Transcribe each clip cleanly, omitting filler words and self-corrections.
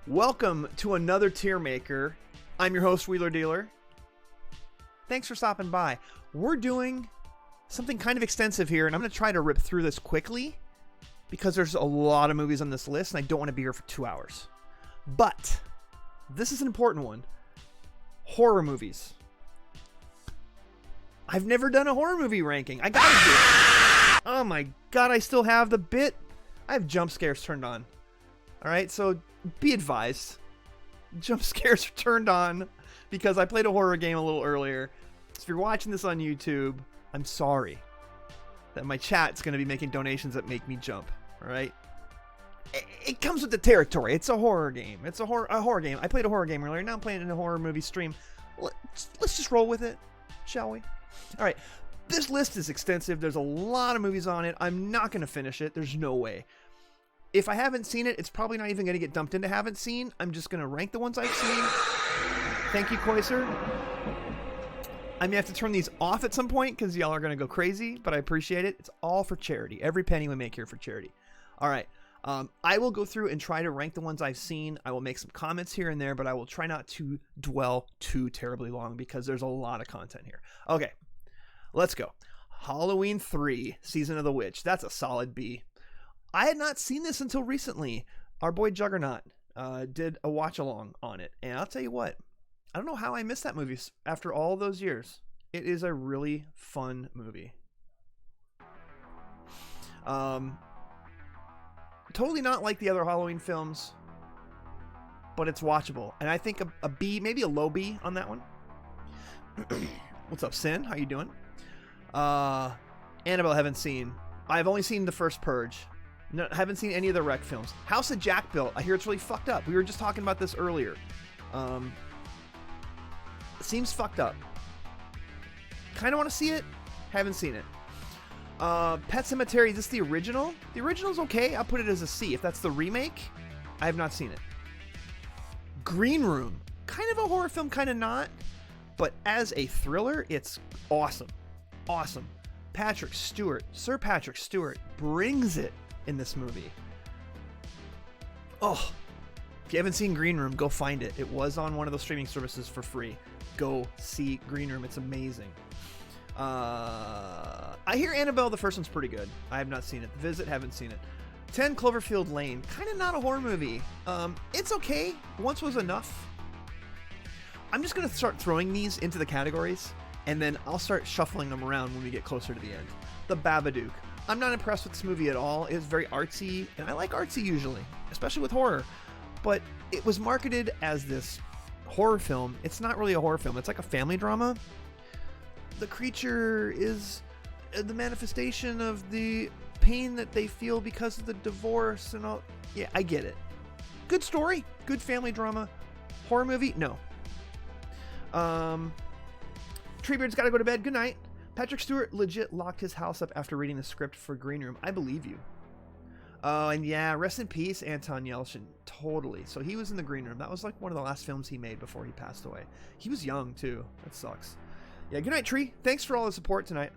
Welcome to another tier maker. I'm your host, Wheeler Dealer. Thanks for stopping by. We're doing something kind of extensive here, and I'm going to try to rip through this quickly because there's a lot of movies on this list, and I don't want to be here for 2 hours. But this is an important one. Horror movies. I've never done a horror movie ranking. I gotta do it. Oh my god, I still have the bit. I have jump scares turned on. Alright, so be advised. Jump scares are turned on because I played a horror game a little earlier. So if you're watching this on YouTube, I'm sorry that my chat's going to be making donations that make me jump. Alright? It comes with the territory. It's a horror game. It's a horror game. I played a horror game earlier. Now I'm playing it in a horror movie stream. Let's just roll with it, shall we? Alright. This list is extensive. There's a lot of movies on it. I'm not going to finish it. There's no way. If I haven't seen it, it's probably not even going to get dumped into haven't seen. I'm just going to rank the ones I've seen. Thank you, Koiser. I may have to turn these off at some point because y'all are going to go crazy, but I appreciate it. It's all for charity. Every penny we make here for charity. All right. I will go through and try to rank the ones I've seen. I will make some comments here and there, but I will try not to dwell too terribly long because there's a lot of content here. Okay. Let's go. Halloween 3, Season of the Witch. That's a solid B. I had not seen this until recently. Our boy Juggernaut did a watch along on it. And I'll tell you what, I don't know how I missed that movie after all those years. It is a really fun movie. Totally not like the other Halloween films, but it's watchable. And I think a B, maybe a low B on that one. What's up, Sin? How you doing? Annabelle I haven't seen. I've only seen the first Purge. No, I haven't seen any of the Wreck films. House that Jack built, I hear it's really fucked up. We were just talking about this earlier. It seems fucked up. Kind of want to see it. Haven't seen it. Pet Sematary, is this the original? The original's okay. I'll put it as a C. If that's the remake, I have not seen it. Green Room, kind of a horror film, kind of not. But as a thriller, it's awesome. Awesome. Sir Patrick Stewart brings it in this movie. Oh, if you haven't seen Green Room, go find it. It was on one of those streaming services for free. Go see Green Room. It's amazing. I hear Annabelle, the first one's pretty good. I have not seen it. The Visit, haven't seen it. 10 Cloverfield Lane, kind of not a horror movie. It's okay. Once was enough. I'm just going to start throwing these into the categories, and then I'll start shuffling them around when we get closer to the end. The Babadook. I'm not impressed with this movie at all. It's very artsy, and I like artsy usually, especially with horror. But it was marketed as this horror film. It's not really a horror film. It's like a family drama. The creature is the manifestation of the pain that they feel because of the divorce and all. Yeah, I get it. Good story. Good family drama. Horror movie? No. Treebeard's got to go to bed. Good night. Patrick Stewart legit locked his house up after reading the script for Green Room. I believe you. And yeah, rest in peace, Anton Yelchin. Totally. So he was in the Green Room. That was like one of the last films he made before he passed away. He was young, too. That sucks. Yeah, good night, Tree. Thanks for all the support tonight.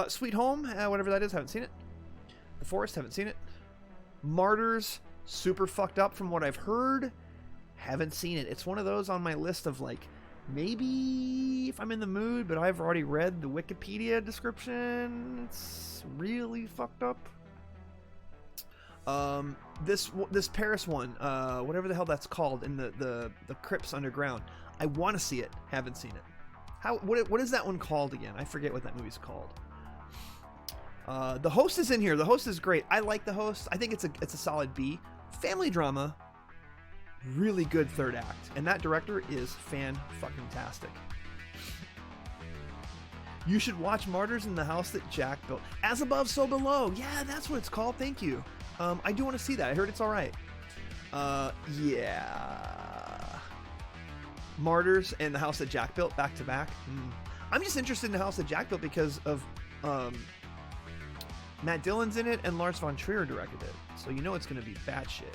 Sweet Home, whatever that is, haven't seen it. The Forest, haven't seen it. Martyrs, super fucked up from what I've heard. Haven't seen it. It's one of those on my list of like, maybe if I'm in the mood, but I've already read the Wikipedia description. It's really fucked up. This Paris one, whatever the hell that's called, in the crypts underground. I want to see it. Haven't seen it. What is that one called again? I forget what that movie's called. The Host is in here. The Host is great. I like The Host. I think it's a solid B. Family drama. Really good third act, and that director is fan-fucking-tastic. You should watch Martyrs in the House That Jack Built. As Above, So Below. Yeah, that's what it's called. Thank you. I do want to see that. I heard it's all right. Yeah. Martyrs and the House That Jack Built back to back. I'm just interested in the House That Jack Built because of Matt Dillon's in it and Lars von Trier directed it, so you know it's going to be bad shit.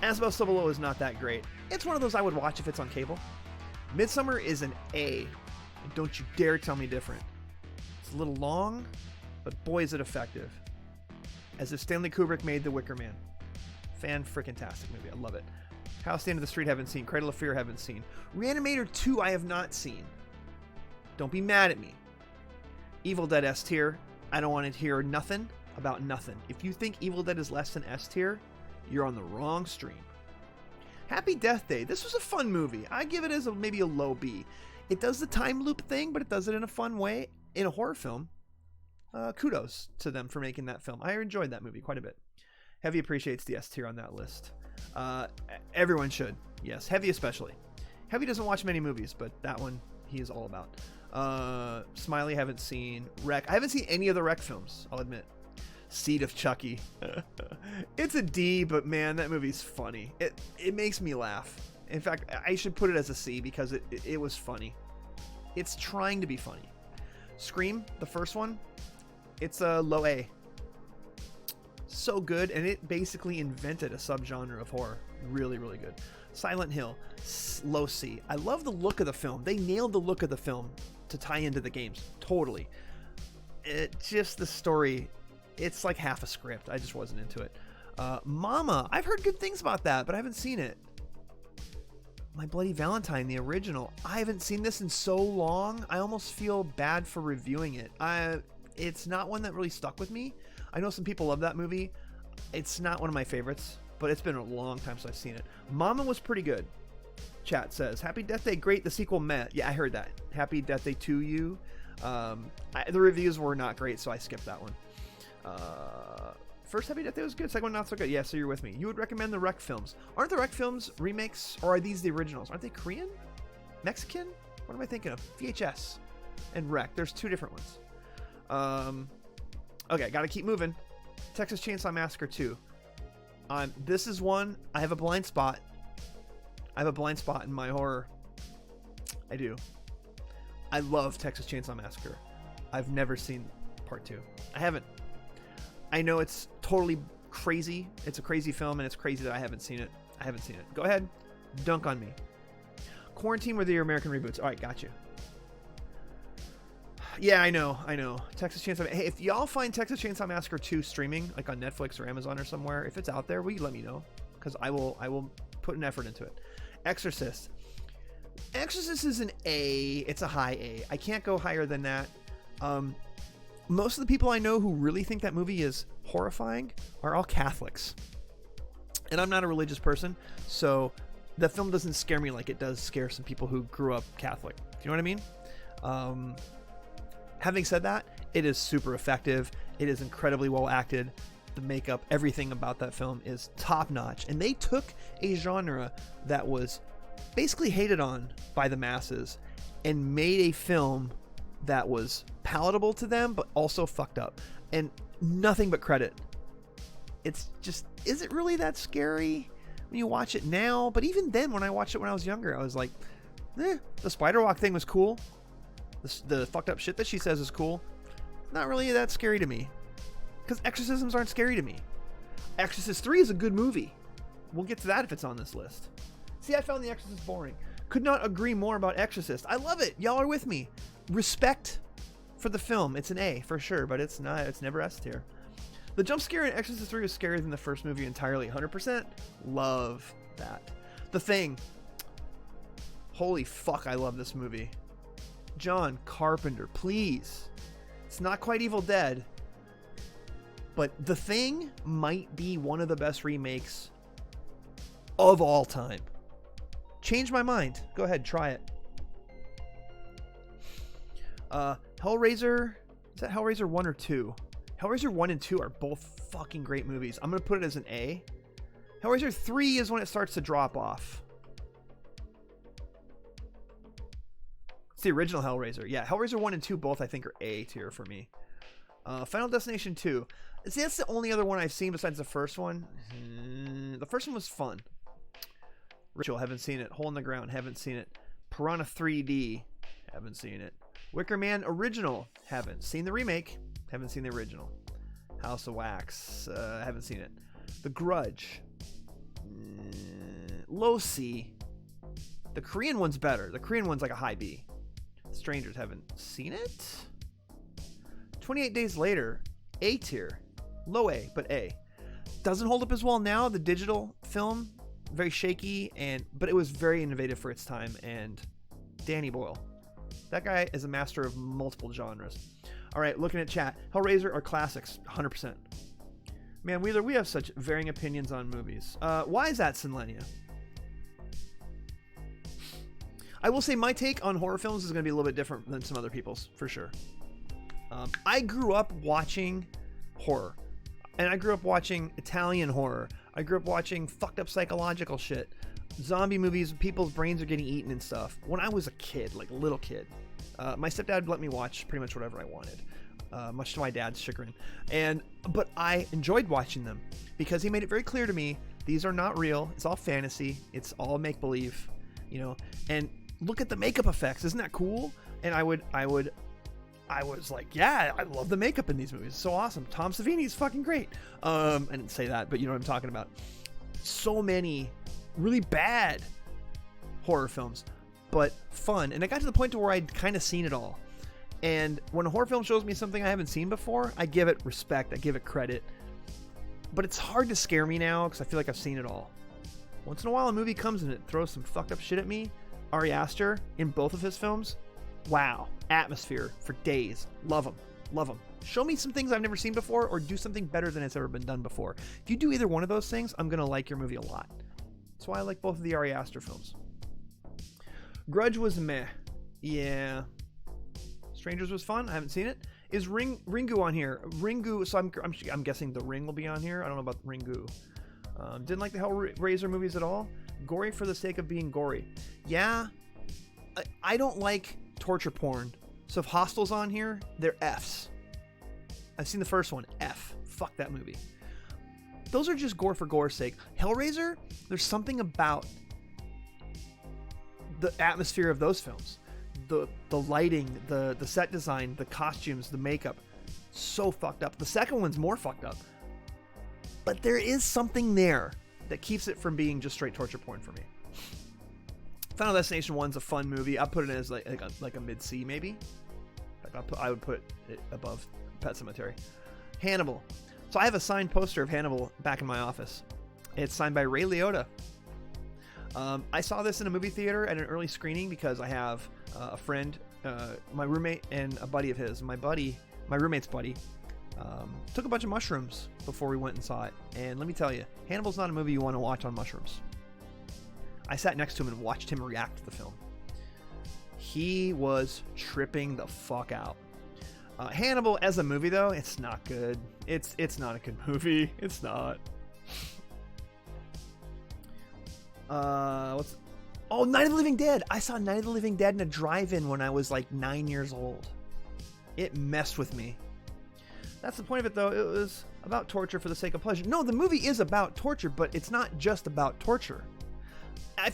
As Above, So Below is not that great. It's one of those I would watch if it's on cable. Midsummer is an A. And don't you dare tell me different. It's a little long, but boy is it effective. As if Stanley Kubrick made The Wicker Man. Fan-freaking-tastic movie. I love it. House at the End of the Street, haven't seen. Cradle of Fear, haven't seen. Reanimator 2, I have not seen. Don't be mad at me. Evil Dead S tier, I don't want to hear nothing about nothing. If you think Evil Dead is less than S tier, you're on the wrong stream. Happy Death Day. This was a fun movie. I give it as maybe a low B. It does the time loop thing, but it does it in a fun way. In a horror film, kudos to them for making that film. I enjoyed that movie quite a bit. Heavy appreciates the S tier on that list. Everyone should. Yes, Heavy especially. Heavy doesn't watch many movies, but that one he is all about. Smiley, haven't seen. Wreck. I haven't seen any of the Wreck films, I'll admit. Seed of Chucky. It's a D, but man, that movie's funny. It makes me laugh. In fact, I should put it as a C because it was funny. It's trying to be funny. Scream, the first one, it's a low A. So good, and it basically invented a subgenre of horror. Really, really good. Silent Hill, low C. I love the look of the film. They nailed the look of the film to tie into the games. Totally. Just the story, it's like half a script. I just wasn't into it. Mama, I've heard good things about that, but I haven't seen it. My Bloody Valentine, the original. I haven't seen this in so long. I almost feel bad for reviewing it. It's not one that really stuck with me. I know some people love that movie. It's not one of my favorites, but it's been a long time since I've seen it. Mama was pretty good. Chat says, Happy Death Day, great. The sequel met. Yeah, I heard that. Happy Death Day to you. The reviews were not great, so I skipped that one. First Happy Death Day was good. Second one not so good. Yeah, so you're with me. You would recommend the Wreck films. Aren't the Wreck films remakes, or are these the originals? Aren't they Korean? Mexican? What am I thinking of? VHS and Wreck. There's two different ones. Okay, gotta keep moving. Texas Chainsaw Massacre 2. This is one, I have a blind spot. I have a blind spot in my horror. I do. I love Texas Chainsaw Massacre. I've never seen part 2. I haven't. I know it's totally crazy. It's a crazy film, and it's crazy that I haven't seen it. I haven't seen it. Go ahead. Dunk on me. Quarantine with your American reboots. All right, got you. Yeah, I know. Texas Chainsaw. Hey, if y'all find Texas Chainsaw Massacre 2 streaming, like on Netflix or Amazon or somewhere, if it's out there, will you let me know? Because I will put an effort into it. Exorcist. Exorcist is an A. It's a high A. I can't go higher than that. Most of the people I know who really think that movie is horrifying are all Catholics. And I'm not a religious person, so the film doesn't scare me like it does scare some people who grew up Catholic. Do you know what I mean? Having said that, it is super effective. It is incredibly well acted. The makeup, everything about that film is top notch. And they took a genre that was basically hated on by the masses and made a film that was palatable to them, but also fucked up. And nothing but credit. It's just, is it really that scary when you watch it now? But even then, when I watched it when I was younger, I was like, the spider walk thing was cool. The fucked up shit that she says is cool. Not really that scary to me. Because exorcisms aren't scary to me. Exorcist 3 is a good movie. We'll get to that if it's on this list. See, I found The Exorcist boring. Could not agree more about Exorcist. I love it. Y'all are with me. Respect for the film. It's an A for sure, but it's not. It's never S tier. The jump scare in Exorcist 3 was scarier than the first movie entirely. 100%. Love that. The Thing. Holy fuck, I love this movie. John Carpenter, please. It's not quite Evil Dead, but The Thing might be one of the best remakes of all time. Change my mind. Go ahead, try it. Hellraiser. Is that Hellraiser 1 or 2? Hellraiser 1 and 2 are both fucking great movies. I'm going to put it as an A. Hellraiser 3 is when it starts to drop off. It's the original Hellraiser. Yeah, Hellraiser 1 and 2 both I think are A tier for me. Final Destination 2. See, that's the only other one I've seen besides the first one. The first one was fun. Ritual, haven't seen it. Hole in the Ground, haven't seen it. Piranha 3D, haven't seen it. Wicker Man Original, haven't seen the remake, haven't seen the original. House of Wax, haven't seen it. The Grudge, low C. The Korean one's better. The Korean one's like a high B. Strangers, haven't seen it. 28 Days Later, A tier. Low A, but A. doesn't hold up as well now. The digital film, very shaky, but it was very innovative for its time. And Danny Boyle, that guy is a master of multiple genres. All right, looking at chat. Hellraiser are classics, 100%. Man, Wheeler, we have such varying opinions on movies. Why is that, Sinlenia? I will say my take on horror films is going to be a little bit different than some other people's, for sure. I grew up watching horror. And I grew up watching Italian horror. I grew up watching fucked up psychological shit. Zombie movies, people's brains are getting eaten and stuff. When I was a kid, like a little kid, my stepdad let me watch pretty much whatever I wanted, much to my dad's chagrin. But I enjoyed watching them because he made it very clear to me, these are not real. It's all fantasy. It's all make-believe, you know. And look at the makeup effects. Isn't that cool? And I was like, yeah, I love the makeup in these movies. It's so awesome. Tom Savini's fucking great. I didn't say that, but you know what I'm talking about. So many really bad horror films, but fun. And I got to the point to where I'd kind of seen it all. And when a horror film shows me something I haven't seen before, I give it respect. I give it credit. But it's hard to scare me now because I feel like I've seen it all. Once in a while, a movie comes and it throws some fucked up shit at me. Ari Aster, in both of his films, wow. Atmosphere for days. Love them. Love them. Show me some things I've never seen before or do something better than it's ever been done before. If you do either one of those things, I'm going to like your movie a lot. That's why I like both of the Ari Aster films. Grudge was meh. Yeah. Strangers was fun. I haven't seen it. Is Ringu on here? Ringu, so I'm guessing The Ring will be on here. I don't know about Ringu. Didn't like the Hellraiser movies at all. Gory for the sake of being gory. Yeah. I don't like torture porn. So if Hostel's on here, they're Fs. I've seen the first one. F. Fuck that movie. Those are just gore for gore's sake. Hellraiser, there's something about the atmosphere of those films. The lighting, the set design, the costumes, the makeup. So fucked up. The second one's more fucked up. But there is something there that keeps it from being just straight torture porn for me. Final Destination 1's a fun movie. I put it as like a mid-C maybe. I would put it above Pet Sematary. Hannibal. So I have a signed poster of Hannibal back in my office. It's signed by Ray Liotta. I saw this in a movie theater at an early screening because I have a friend, my roommate, and a buddy of his. My roommate's buddy, took a bunch of mushrooms before we went and saw it. And let me tell you, Hannibal's not a movie you want to watch on mushrooms. I sat next to him and watched him react to the film. He was tripping the fuck out. Hannibal as a movie though, it's not good. It's not a good movie. It's not. Night of the Living Dead. I saw Night of the Living Dead in a drive-in when I was like 9 years old. It messed with me. That's the point of it though. It was about torture for the sake of pleasure. No, the movie is about torture, but it's not just about torture. I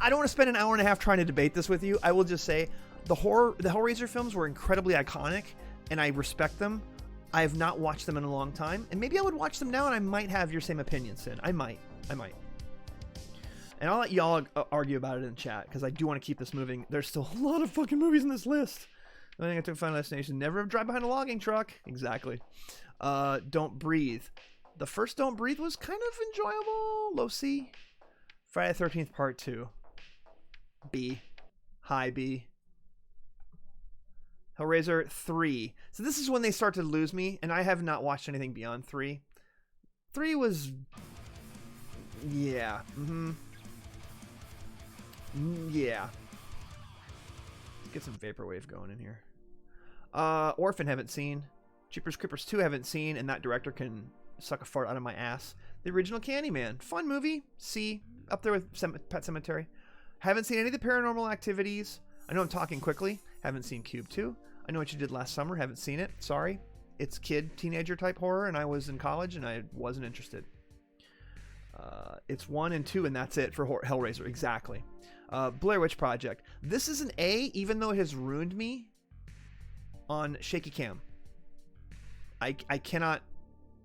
don't want to spend an hour and a half trying to debate this with you. I will just say the Hellraiser films were incredibly iconic, and I respect them. I have not watched them in a long time, and maybe I would watch them now, and I might have your same opinion, Sin. I might. And I'll let y'all argue about it in chat, because I do want to keep this moving. There's still a lot of fucking movies in this list. I think I took Final Destination. Never drive behind a logging truck. Exactly. Don't Breathe. The first Don't Breathe was kind of enjoyable. Low C. Friday the 13th Part 2. B. High B. Hellraiser 3. So this is when they start to lose me, and I have not watched anything beyond 3. 3 was... yeah. Yeah. Let's get some Vaporwave going in here. Orphan haven't seen. Jeepers Creepers 2 haven't seen, and that director can suck a fart out of my ass. The original Candyman. Fun movie. C. Up there with Pet Sematary. Haven't seen any of the Paranormal Activities. I know I'm talking quickly. Haven't seen Cube 2. I Know What You Did Last Summer. Haven't seen it. Sorry. It's teenager type horror, and I was in college, and I wasn't interested. It's 1 and 2, and that's it for Hellraiser. Exactly. Blair Witch Project. This is an A, even though it has ruined me on shaky cam. I cannot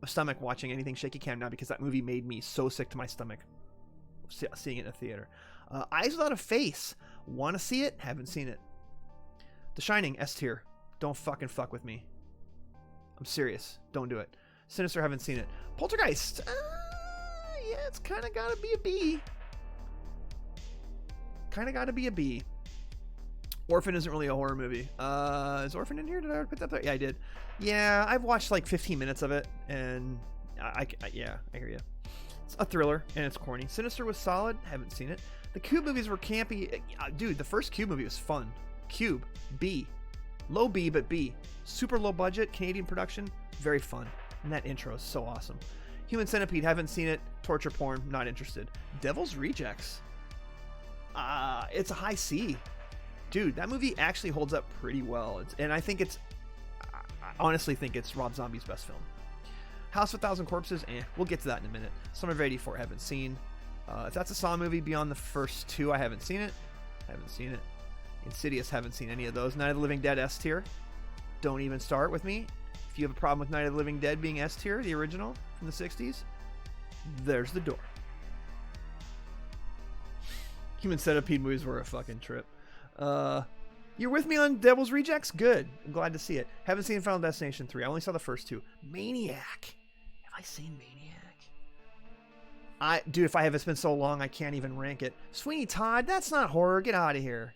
stomach watching anything shaky cam now because that movie made me so sick to my stomach seeing it in a theater. Eyes Without a Face. Want to see it? Haven't seen it. The Shining, S tier. Don't fucking fuck with me. I'm serious. Don't do it. Sinister, haven't seen it. Poltergeist, yeah, it's kind of gotta be a B. Kind of gotta be a B. Orphan isn't really a horror movie. Is Orphan in here? Did I already put that there? Yeah, I did. Yeah, I've watched like 15 minutes of it, and yeah, I hear you. It's a thriller, and it's corny. Sinister was solid. Haven't seen it. The Cube movies were campy. Dude, the first Cube movie was fun. Cube, B. Low B, but B. Super low budget, Canadian production. Very fun. And that intro is so awesome. Human Centipede, haven't seen it. Torture porn, not interested. Devil's Rejects. It's a high C. Dude, that movie actually holds up pretty well. And I honestly think it's Rob Zombie's best film. House of a Thousand Corpses, we'll get to that in a minute. Summer of '84, haven't seen. If that's a Saw movie beyond the first two, I haven't seen it. Insidious, haven't seen any of those. Night of the Living Dead, S tier. Don't even start with me. If you have a problem with Night of the Living Dead being S tier, the original from the 60s, there's the door. Human Centipede movies were a fucking trip. You're with me on Devil's Rejects? Good. I'm glad to see it. Haven't seen Final Destination 3. I only saw the first two. Maniac. Have I seen Maniac? Dude, if I have, it's been so long, I can't even rank it. Sweeney Todd, that's not horror. Get out of here.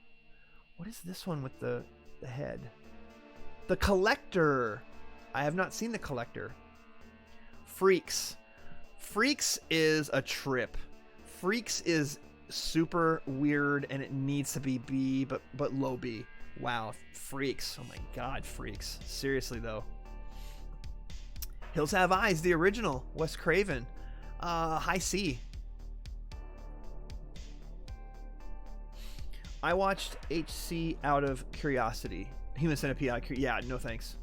What is this one with the head? The Collector. I have not seen The Collector. Freaks. Freaks is a trip. Freaks is super weird, and it needs to be B, but low B. Wow, Freaks. Oh my god, Freaks. Seriously though. Hills Have Eyes, the original. Wes Craven. High C. I watched HC out of curiosity. Human Centipede out of yeah, no thanks.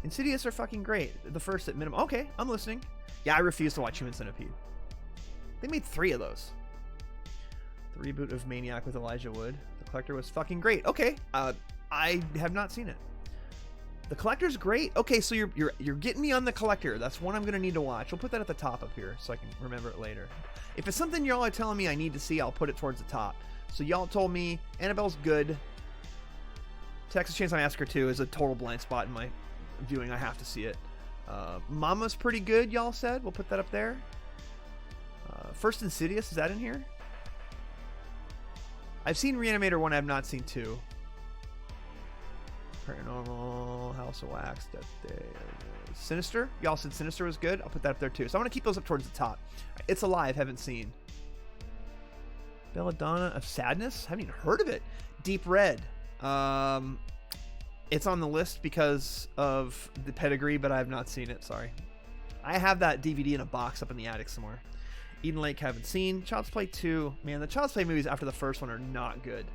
Insidious are fucking great. The first at minimum. Okay, I'm listening. Yeah, I refuse to watch Human Centipede. They made 3 of those. The reboot of Maniac with Elijah Wood. The Collector was fucking great. Okay, I have not seen it. The Collector's great. Okay, so you're getting me on The Collector. That's one I'm gonna need to watch. We'll put that at the top up here so I can remember it later. If it's something y'all are telling me I need to see, I'll put it towards the top. So y'all told me Annabelle's good. Texas Chainsaw Massacre 2 is a total blind spot in my viewing. I have to see it. Mama's pretty good, y'all said. We'll put that up there. First Insidious, is that in here? I've seen Reanimator 1, I have not seen 2. Paranormal, House of Wax, Death Day, Sinister. Y'all said Sinister was good. I'll put that up there too. So I'm going to keep those up towards the top. It's Alive, haven't seen. Belladonna of Sadness, haven't even heard of it. Deep Red. It's on the list because of the pedigree, but I have not seen it. Sorry. I have that DVD in a box up in the attic somewhere. Eden Lake, haven't seen. Child's Play 2. Man, the Child's Play movies after the first one are not good.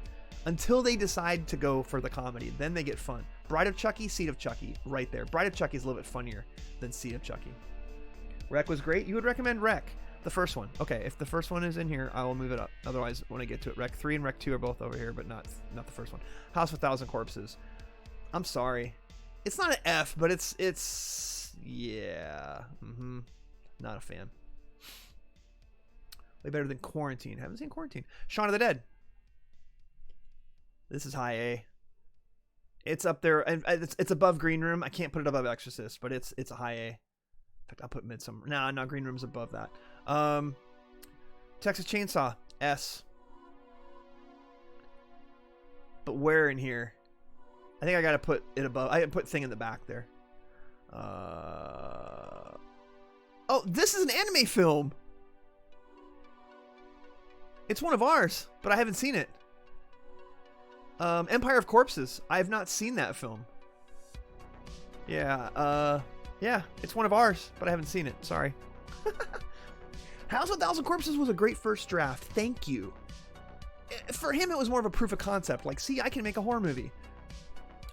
Until they decide to go for the comedy. Then they get fun. Bride of Chucky, Seed of Chucky. Right there. Bride of Chucky is a little bit funnier than Seed of Chucky. Wreck was great. You would recommend Wreck. The first one. Okay, if the first one is in here, I will move it up. Otherwise, when I get to it, Wreck 3 and Wreck 2 are both over here, but not the first one. House of a Thousand Corpses. I'm sorry. It's not an F, but it's yeah. Not a fan. Way better than Quarantine. Haven't seen Quarantine. Shaun of the Dead. This is high A. It's up there, and it's above Green Room. I can't put it above Exorcist, but it's a high A. In fact, I'll put Midsommar. No, Green Room's above that. Texas Chainsaw, S. But where in here? I think I gotta put it above. I put Thing in the back there. Oh, this is an anime film. It's one of ours, but I haven't seen it. Empire of Corpses. I have not seen that film. Yeah, it's one of ours, but I haven't seen it. Sorry. House of a Thousand Corpses was a great first draft. Thank you. For him, it was more of a proof of concept. Like, see, I can make a horror movie.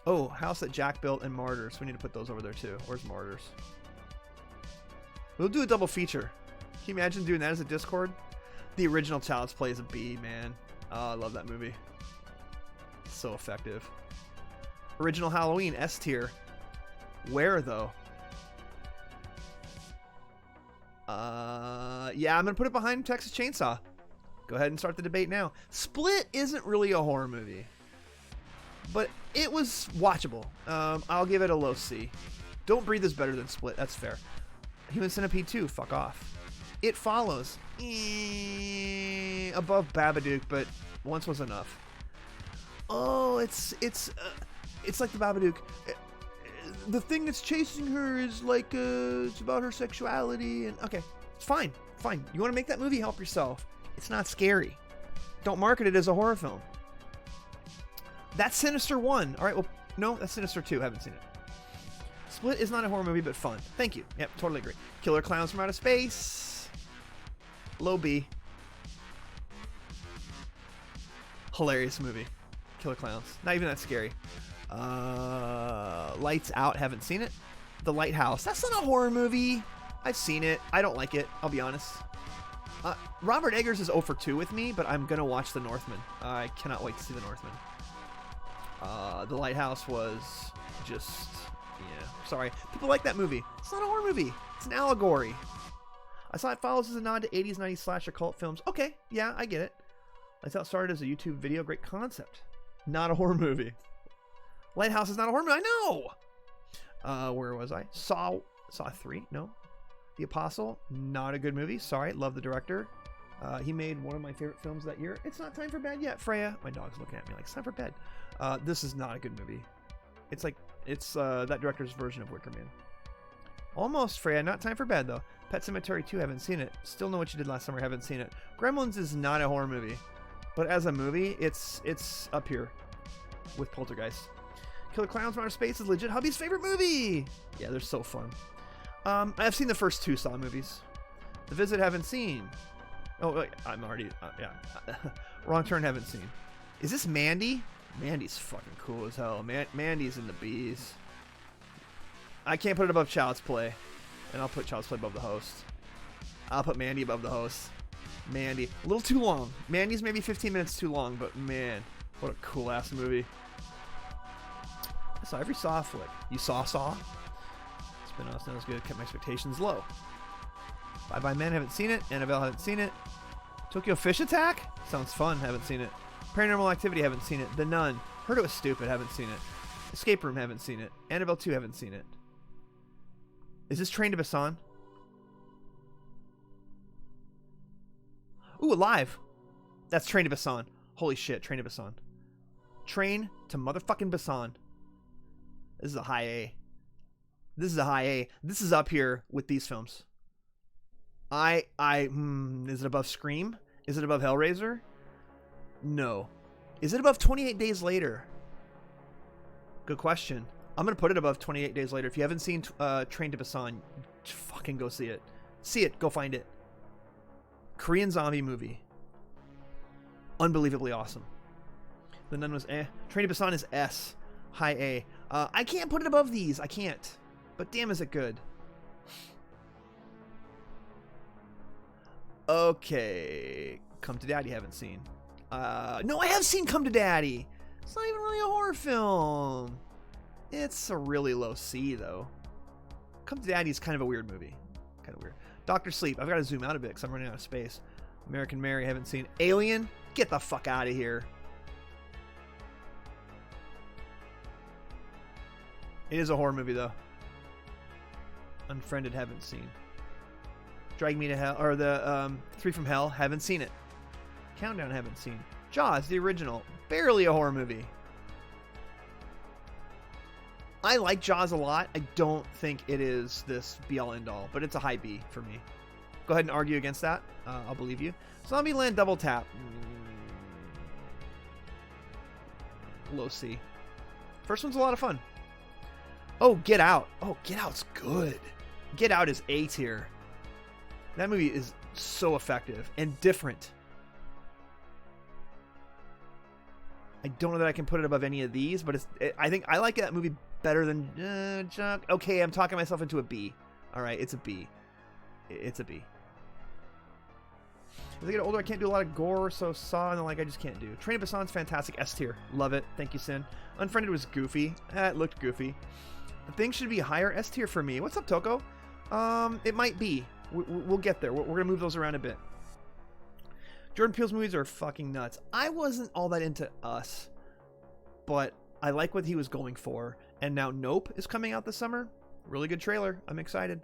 Oh, House that Jack built and Martyrs. We need to put those over there, too. Where's Martyrs? We'll do a double feature. Can you imagine doing that as a Discord? The original Child's Play is a B, man. Oh, I love that movie. It's so effective. Original Halloween, S tier. Where, though? Yeah, I'm going to put it behind Texas Chainsaw. Go ahead and start the debate now. Split isn't really a horror movie, but it was watchable. I'll give it a low C. Don't Breathe is better than Split. That's fair. Human Centipede 2, fuck off. It Follows, above Babadook, but once was enough. Oh, it's like the Babadook. The thing that's chasing her is like it's about her sexuality, and okay, it's fine. You want to make that movie? Help yourself. It's not scary. Don't market it as a horror film. That's Sinister 1. All right, well, no, that's Sinister 2. Haven't seen it. Split is not a horror movie, but fun. Thank you. Yep, totally agree. Killer Clowns from Outer Space. Low B. Hilarious movie. Killer Clowns. Not even that scary. Lights Out. Haven't seen it. The Lighthouse. That's not a horror movie. I've seen it. I don't like it. I'll be honest. Robert Eggers is 0 for 2 with me, but I'm going to watch The Northman. I cannot wait to see The Northman. The Lighthouse was just... yeah, sorry. People like that movie. It's not a horror movie. It's an allegory. I saw It Follows as a nod to 80s, 90s slasher cult films. Okay, yeah, I get it. Lights Out started as a YouTube video. Great concept. Not a horror movie. Lighthouse is not a horror movie. I know! Where was I? Saw 3? No. The Apostle? Not a good movie. Sorry. Love the director. He made one of my favorite films that year. It's not time for bed yet, Freya. My dog's looking at me like, it's time for bed. This is not a good movie. It's like, it's that director's version of Wicker Man. Almost, Freya. Not time for bed, though. Pet Sematary 2, haven't seen it. Still Know What You Did Last Summer, haven't seen it. Gremlins is not a horror movie. But as a movie, it's up here with Poltergeist. Killer Clowns from Outer Space is legit hubby's favorite movie. Yeah, they're so fun. I've seen the first 2 Saw movies. The Visit, haven't seen. Oh, wait, I'm already... yeah. Wrong Turn, haven't seen. Is this Mandy? Mandy's fucking cool as hell. Mandy's in the bees. I can't put it above Child's Play. And I'll put Child's Play above the host. I'll put Mandy above the host. Mandy. A little too long. Mandy's maybe 15 minutes too long, but man, what a cool ass movie. I saw every Saw flick. You saw Saw? Spin-off's not as good. Kept my expectations low. Bye Bye Men, haven't seen it. Annabelle, haven't seen it. Tokyo Fish Attack? Sounds fun, haven't seen it. Paranormal Activity, haven't seen it. The Nun. Heard it was stupid, haven't seen it. Escape Room, haven't seen it. Annabelle 2, haven't seen it. Is this Train to Busan? Ooh, Alive. That's Train to Busan. Holy shit, Train to Busan. Train to motherfucking Busan. This is a high A. This is a high A. This is up here with these films. Is it above Scream? Is it above Hellraiser? No. Is it above 28 Days Later? Good question. I'm going to put it above 28 Days Later. If you haven't seen Train to Busan, fucking go see it. See it. Go find it. Korean zombie movie. Unbelievably awesome. The Nun was eh. Train to Busan is S. High A. I can't put it above these. I can't. But damn, is it good. Okay. Come to Daddy, haven't seen. No, I have seen Come to Daddy. It's not even really a horror film. It's a really low C, though. Come to Daddy is kind of a weird movie. Kind of weird. Dr. Sleep. I've got to zoom out a bit because I'm running out of space. American Mary, haven't seen. Alien? Get the fuck out of here. It is a horror movie, though. Unfriended, haven't seen. Drag Me to Hell, or the 3 from Hell, haven't seen it. Countdown, haven't seen. Jaws, the original, barely a horror movie. I like Jaws a lot. I don't think it is this be-all, end-all, but it's a high B for me. Go ahead and argue against that. I'll believe you. Zombieland Double Tap. Low C. First one's a lot of fun. Oh, Get Out. Oh, Get Out's good. Get Out is A tier. That movie is so effective and different. I don't know that I can put it above any of these, but I think I like that movie better than Chuck. Okay, I'm talking myself into a B. All right, it's a B. It's a B. As I get older, I can't do a lot of gore, so Saw and the like I just can't do. Train to Busan's fantastic. S tier. Love it. Thank you, Sin. Unfriended was goofy. It looked goofy. The thing should be higher. S tier for me. What's up, Toko? It might be. We'll get there. We're going to move those around a bit. Jordan Peele's movies are fucking nuts. I wasn't all that into Us, but I like what he was going for. And now Nope is coming out this summer. Really good trailer. I'm excited.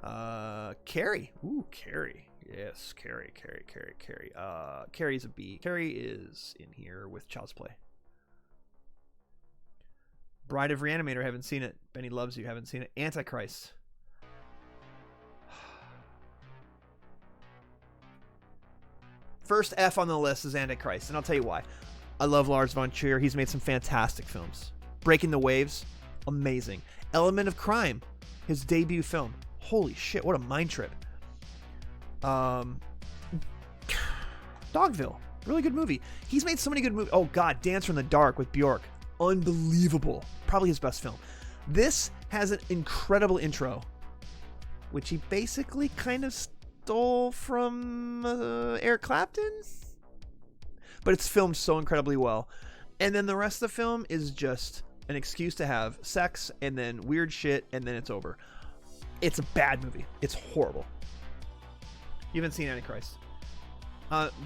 Carrie. Ooh, Carrie. Yes, Carrie. Carrie's a B. Carrie is in here with Child's Play. Bride of Reanimator, haven't seen it. Benny Loves You, haven't seen it. Antichrist. First F on the list is Antichrist, and I'll tell you why. I love Lars von Trier. He's made some fantastic films. Breaking the Waves, amazing. Element of Crime, his debut film. Holy shit, what a mind trip. Dogville, really good movie. He's made so many good movies. Oh god, Dancer in the Dark with Bjork. Unbelievable. Probably his best film. This has an incredible intro, which he basically kind of stole from Eric Clapton, but it's filmed so incredibly well. And then the rest of the film is just an excuse to have sex and then weird shit, and then it's over. It's a bad movie. It's horrible. You haven't seen Antichrist?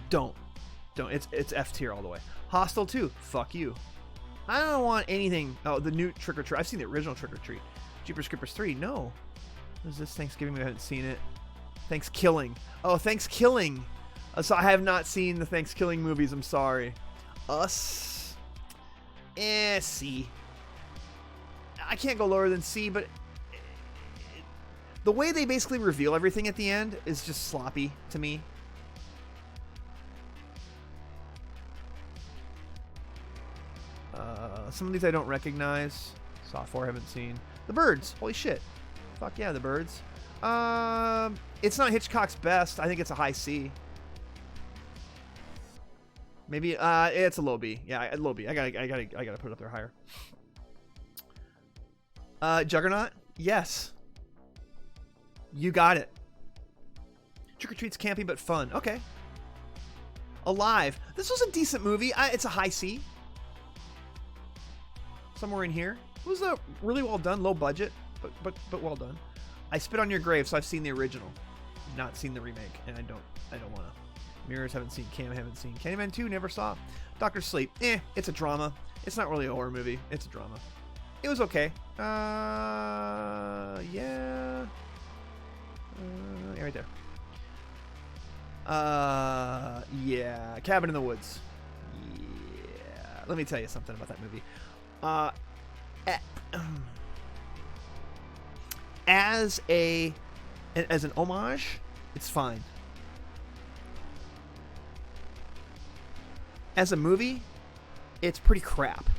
Don't. It's F tier all the way. Hostel 2. Fuck you. I don't want anything. Oh, the new Trick or Treat. I've seen the original Trick or Treat. Jeepers Creepers 3. No. What is this? Thanksgiving? I haven't seen it. Thanksgiving. Oh, Thanksgiving. So I have not seen the Thanksgiving movies. I'm sorry. Us. C. I can't go lower than C, but the way they basically reveal everything at the end is just sloppy to me. Some of these I don't recognize. Saw 4 I haven't seen. The Birds. Holy shit. Fuck yeah, The Birds. It's not Hitchcock's best. I think it's a high C. Maybe it's a low B. Yeah, a low B. I gotta put it up there higher. Juggernaut? Yes. You got it. Trick or Treat's campy but fun. Okay. Alive. This was a decent movie. It's a high C. Somewhere in here. It was a really well done, low budget, but well done. I Spit on Your Grave, so I've seen the original, not seen the remake, and I don't want to. Mirrors, haven't seen. Cam, haven't seen. Candyman 2, never saw. Doctor Sleep, it's a drama. It's not really a horror movie. It's a drama. It was okay. Yeah. Yeah, right there. Yeah. Cabin in the Woods. Yeah. Let me tell you something about that movie. As an homage, it's fine. As a movie, it's pretty crap.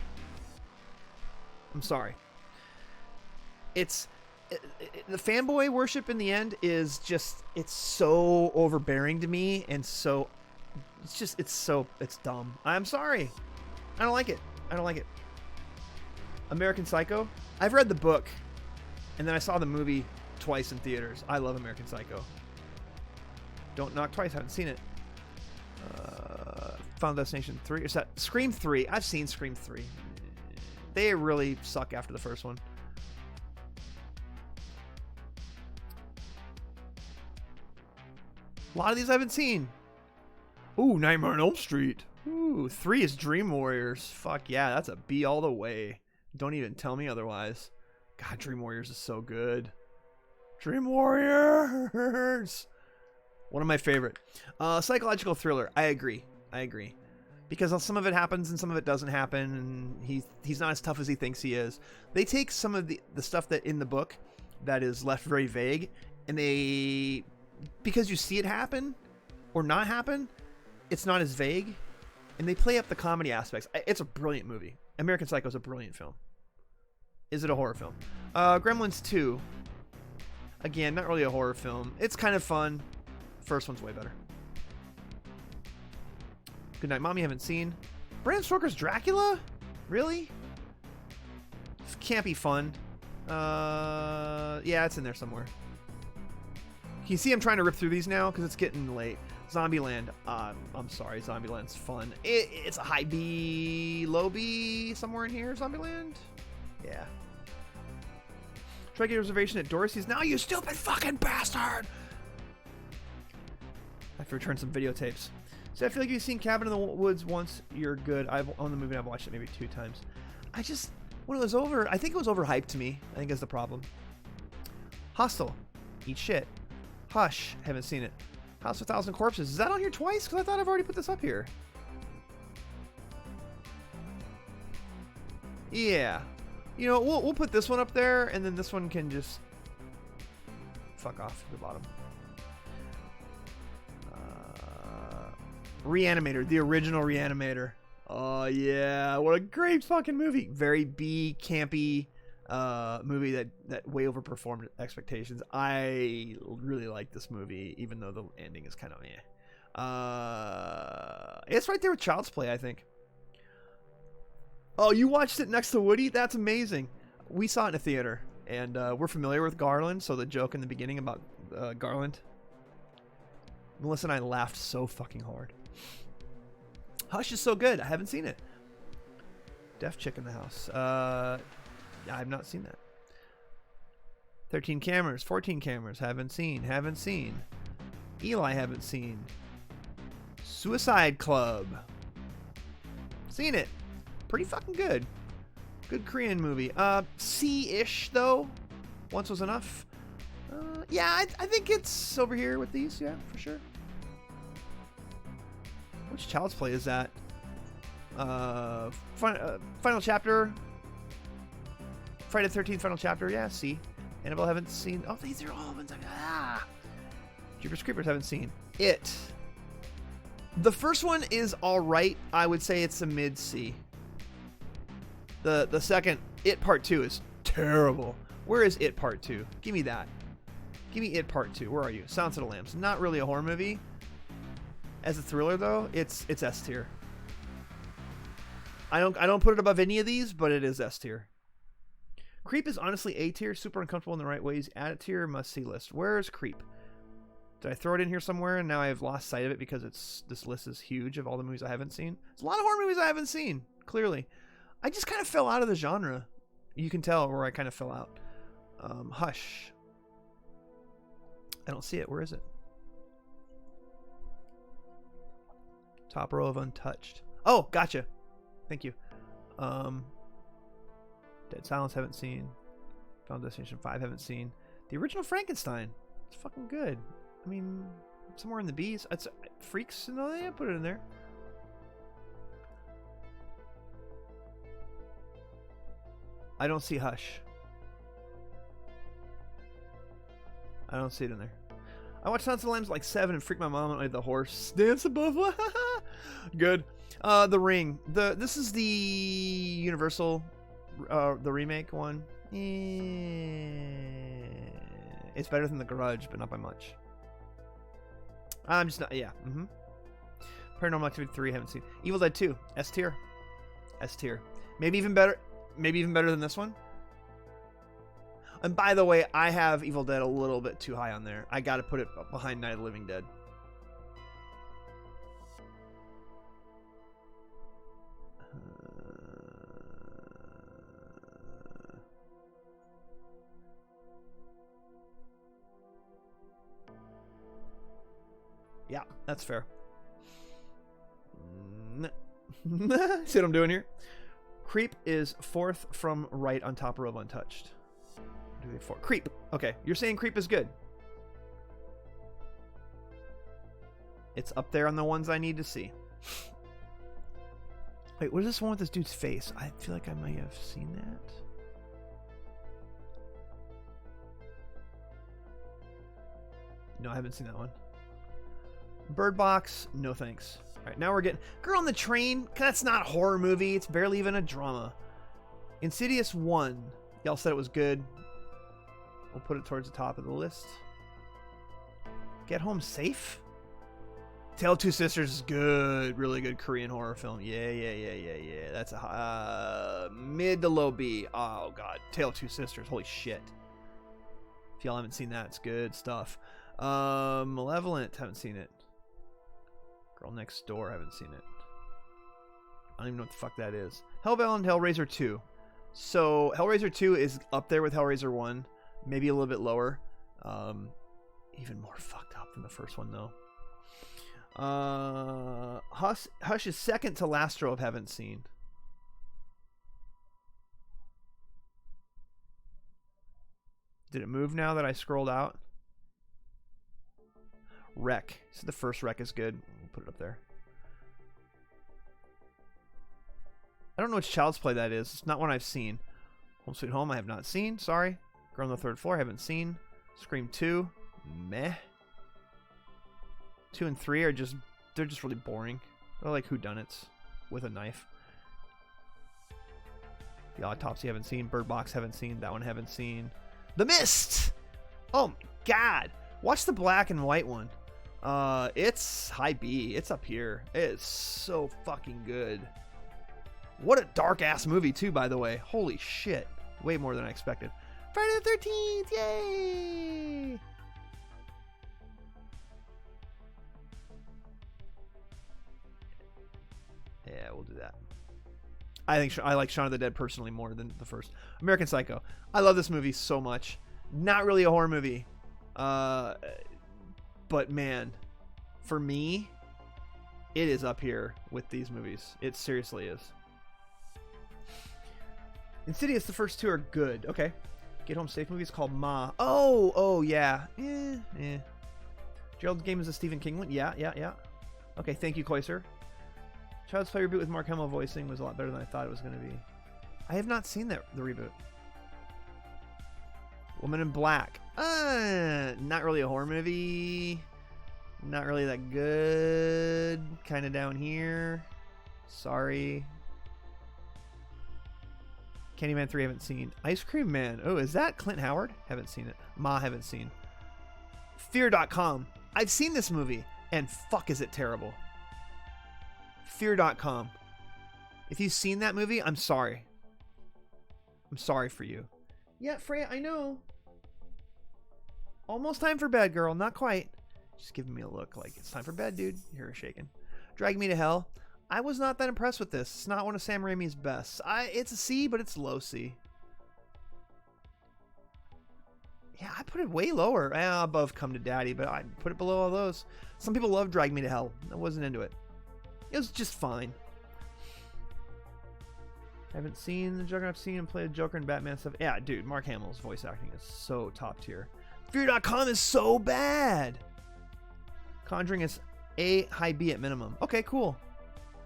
I'm sorry. The fanboy worship in the end is just, it's so overbearing to me, and so it's dumb. I'm sorry. I don't like it. American Psycho. I've read the book, and then I saw the movie twice in theaters. I love American Psycho. Don't Knock Twice. Haven't seen it. Final Destination 3. Is that Scream 3? I've seen Scream 3. They really suck after the first one. A lot of these I haven't seen. Ooh, Nightmare on Elm Street. Ooh, 3 is Dream Warriors. Fuck yeah, that's a B all the way. Don't even tell me otherwise. God, Dream Warriors is so good. Dream Warriors! One of my favorite. Psychological thriller. I agree. Because some of it happens and some of it doesn't happen, and he's not as tough as he thinks he is. They take some of the stuff that in the book that is left very vague, and because you see it happen or not happen, it's not as vague, and they play up the comedy aspects. It's a brilliant movie. American Psycho is a brilliant film. Is it a horror film? Gremlins 2. Again, not really a horror film. It's kind of fun. First one's way better. Goodnight Mommy, haven't seen. Bram Stoker's Dracula? Really? This can't be fun. Yeah, it's in there somewhere. Can you see I'm trying to rip through these now? Because it's getting late. Zombieland. I'm sorry, Zombieland's fun. It's a high B, low B, somewhere in here, Zombieland? Yeah. Try to get a reservation at Dorsey's now, you stupid fucking bastard! I have to return some videotapes. So I feel like you've seen Cabin in the Woods once, you're good. I've owned the movie and I've watched it maybe 2 times. When it was over, I think it was overhyped to me. I think that's the problem. Hostel. Eat shit. Hush. Haven't seen it. House of a Thousand Corpses. Is that on here twice? Because I thought I've already put this up here. Yeah. You know, we'll put this one up there, and then this one can just fuck off to the bottom. Reanimator, the original Reanimator. Oh yeah, what a great fucking movie. Very B campy movie that way overperformed expectations. I really like this movie, even though the ending is kind of it's right there with Child's Play, I think. Oh, you watched it next to Woody? That's amazing. We saw it in a theater, and we're familiar with Garland, so the joke in the beginning about Garland. Melissa and I laughed so fucking hard. Hush is so good. I haven't seen it. Deaf Chick in the House. I've not seen that. 13 cameras, 14 cameras. Haven't seen. Haven't seen. Eli, haven't seen. Suicide Club. Seen it. Pretty fucking good. Good Korean movie. C-ish, though. Once was enough. Yeah, I think it's over here with these. Yeah, for sure. Which Child's Play is that? Final Chapter. Friday the 13th Final Chapter. Yeah, C. Annabelle haven't seen. Oh, these are all ones. Jeepers Creepers haven't seen. It. The first one is alright. I would say it's a mid-C. The second, It Part 2, is terrible. Where is It Part 2? Give me that. Give me It Part 2. Where are you? Silence of the Lambs. Not really a horror movie. As a thriller, though, it's S tier. I don't put it above any of these, but it is S tier. Creep is honestly A tier. Super uncomfortable in the right ways. Add it to your must-see list. Where is Creep? Did I throw it in here somewhere and now I've lost sight of it because this list is huge of all the movies I haven't seen? There's a lot of horror movies I haven't seen, clearly. I just kind of fell out of the genre. You can tell where I kind of fell out. Hush. I don't see it. Where is it? Top row of Untouched. Oh, gotcha. Thank you. Dead Silence haven't seen. Final Destination 5 haven't seen. The original Frankenstein. It's fucking good. I mean, somewhere in the B's. It's Freaks and all that. Put it in there. I don't see Hush. I don't see it in there. I watched Silence of the Lambs like 7 and freaked my mom out with the horse dance above. Good. The Ring. This is the Universal, the remake one. It's better than The Grudge, but not by much. I'm just not. Yeah. Paranormal Activity 3. Haven't seen. Evil Dead 2. S tier. S tier. Maybe even better. Maybe even better than this one. And by the way, I have Evil Dead a little bit too high on there. I got to put it behind Night of the Living Dead. Yeah, that's fair. See what I'm doing here? Creep is 4th from right on top row of Untouched. Creep. Okay, you're saying Creep is good. It's up there on the ones I need to see. Wait, what is this one with this dude's face? I feel like I might have seen that. No, I haven't seen that one. Bird Box, no thanks. All right, now we're getting Girl on the Train. That's not a horror movie. It's barely even a drama. Insidious 1. Y'all said it was good. We'll put it towards the top of the list. Get Home Safe? Tale of Two Sisters is good. Really good Korean horror film. Yeah. That's a mid to low B. Oh, God. Tale of Two Sisters. Holy shit. If y'all haven't seen that, it's good stuff. Malevolent. Haven't seen it. Girl Next Door. Haven't seen it. I don't even know what the fuck that is. Hellbound Hellraiser 2. So, Hellraiser 2 is up there with Hellraiser 1. Maybe a little bit lower. Even more fucked up than the first one, though. Hush is second to last row of haven't seen. Did it move now that I scrolled out? Wreck. So the first Wreck is good. We'll put it up there. I don't know which Child's Play that is. It's not one I've seen. Home Sweet Home I have not seen. Sorry. Girl on the Third Floor I haven't seen. Scream 2. Meh. 2 and 3 are just... They're just really boring. They're like whodunits with a knife. The Autopsy haven't seen. Bird Box haven't seen. That one haven't seen. The Mist! Oh my god. Watch the black and white one. It's high B. It's up here. It is so fucking good. What a dark ass movie too, by the way. Holy shit. Way more than I expected. Friday the 13th! Yay! Yeah, we'll do that. I think I like Shaun of the Dead personally more than the first. American Psycho. I love this movie so much. Not really a horror movie. But man, for me, it is up here with these movies. It seriously is. Insidious, the first 2 are good. Okay. Get Home Safe movie is called Ma. Oh, yeah. Gerald Game is a Stephen King one. Yeah. Okay, thank you, Koiser. Child's Play reboot with Mark Hamill voicing was a lot better than I thought it was going to be. I have not seen the reboot. Woman in Black. Not really a horror movie. Not really that good. Kind of down here. Sorry. Candyman 3 haven't seen. Ice Cream Man. Oh, is that Clint Howard? Haven't seen it. Ma haven't seen. Fear.com. I've seen this movie, and fuck is it terrible. Fear.com. If you've seen that movie, I'm sorry. I'm sorry for you. Yeah, Freya, I know. Almost time for bed, girl. Not quite. Just giving me a look like it's time for bed, dude. You're a shaking. Drag Me to Hell. I was not that impressed with this. It's not one of Sam Raimi's best. It's a C, but it's low C. Yeah, I put it way lower. Above Come to Daddy, but I put it below all those. Some people love Drag Me to Hell. I wasn't into it. It was just fine. I haven't seen the Joker. I've seen him play the Joker in Batman stuff. Yeah, dude, Mark Hamill's voice acting is so top tier. Fear.com is so bad. Conjuring is A, high B at minimum. Okay, cool.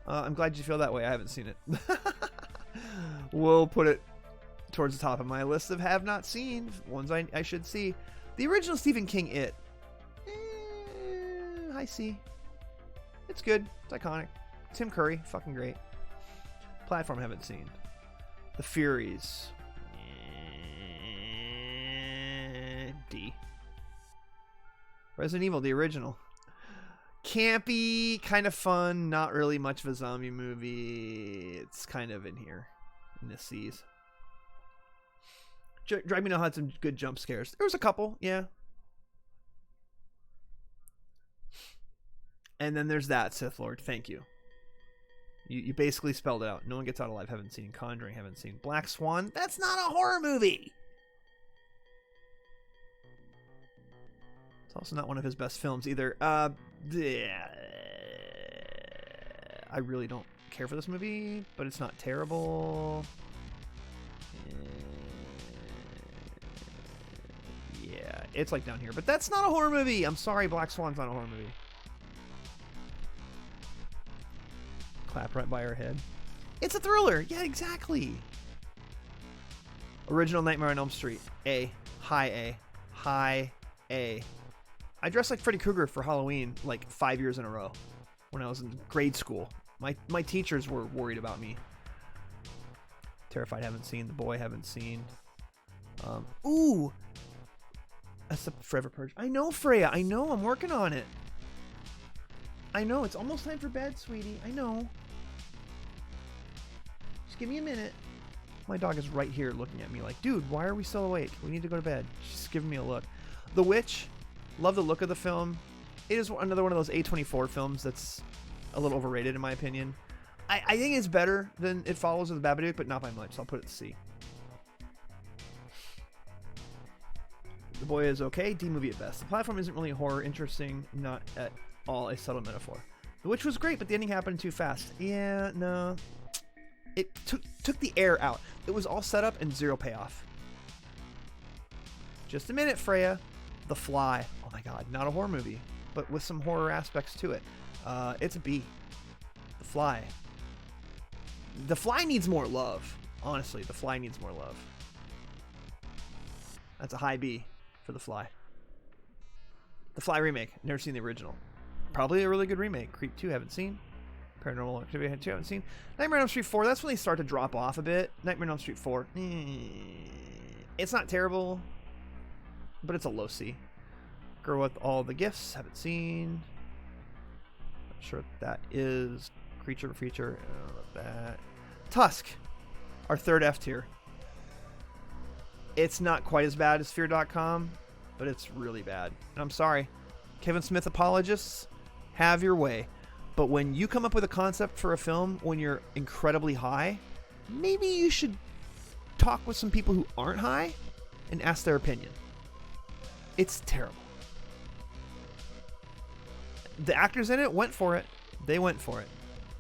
I'm glad you feel that way. I haven't seen it. We'll put it towards the top of my list of have not seen. Ones I should see. The original Stephen King It. High C. It's good. It's iconic. Tim Curry. Fucking great. Platform haven't seen. The Furies. D. Resident Evil, the original. Campy, kind of fun, not really much of a zombie movie. It's kind of in here, in the C's. Drag Me to Hell had some good jump scares. There was a couple, yeah. And then there's that, Sith Lord. Thank you. You basically spelled it out. No One Gets Out Alive. Haven't seen. Conjuring. Haven't seen. Black Swan. That's not a horror movie. It's also not one of his best films either. I really don't care for this movie, but it's not terrible. Yeah, it's like down here, but that's not a horror movie. I'm sorry, Black Swan's not a horror movie. Clap right by her head. It's a thriller. Yeah, exactly. Original Nightmare on Elm Street. A. High A. High A. I dressed like Freddy Krueger for Halloween like 5 years in a row when I was in grade school. My teachers were worried about me. Terrified haven't seen. The Boy haven't seen. Ooh. That's the Forever Purge. I know, Freya. I know. I'm working on it. I know. It's almost time for bed, sweetie. I know. Just give me a minute. My dog is right here looking at me like, dude, why are we still awake? We need to go to bed. She's giving me a look. The Witch. Love the look of the film. It is another one of those A24 films that's a little overrated in my opinion. I think it's better than It Follows with Babadook, but not by much, so I'll put it C. The Boy is okay. D movie at best. The Platform isn't really horror, interesting, not at all a subtle metaphor. The Witch was great, but the ending happened too fast. Yeah, no. It took the air out. It was all set up and zero payoff. Just a minute, Freya. The Fly. Oh my god, not a horror movie. but with some horror aspects to it. It's a B. The Fly. The Fly needs more love. Honestly, The Fly needs more love. That's a high B for The Fly. The Fly remake. Never seen the original. Probably a really good remake. Creep 2, haven't seen. Paranormal Activity 2, haven't seen. Nightmare on Elm Street 4, that's when they start to drop off a bit. Nightmare on Elm Street 4. It's not terrible, but it's a low C. Girl with All the Gifts, haven't seen. Not sure what that is. Creature feature. That. Tusk, our third F tier. It's not quite as bad as Fear.com, but it's really bad. And I'm sorry. Kevin Smith apologists, have your way. But when you come up with a concept for a film when you're incredibly high, maybe you should talk with some people who aren't high and ask their opinion. It's terrible. The actors in it went for it. They went for it.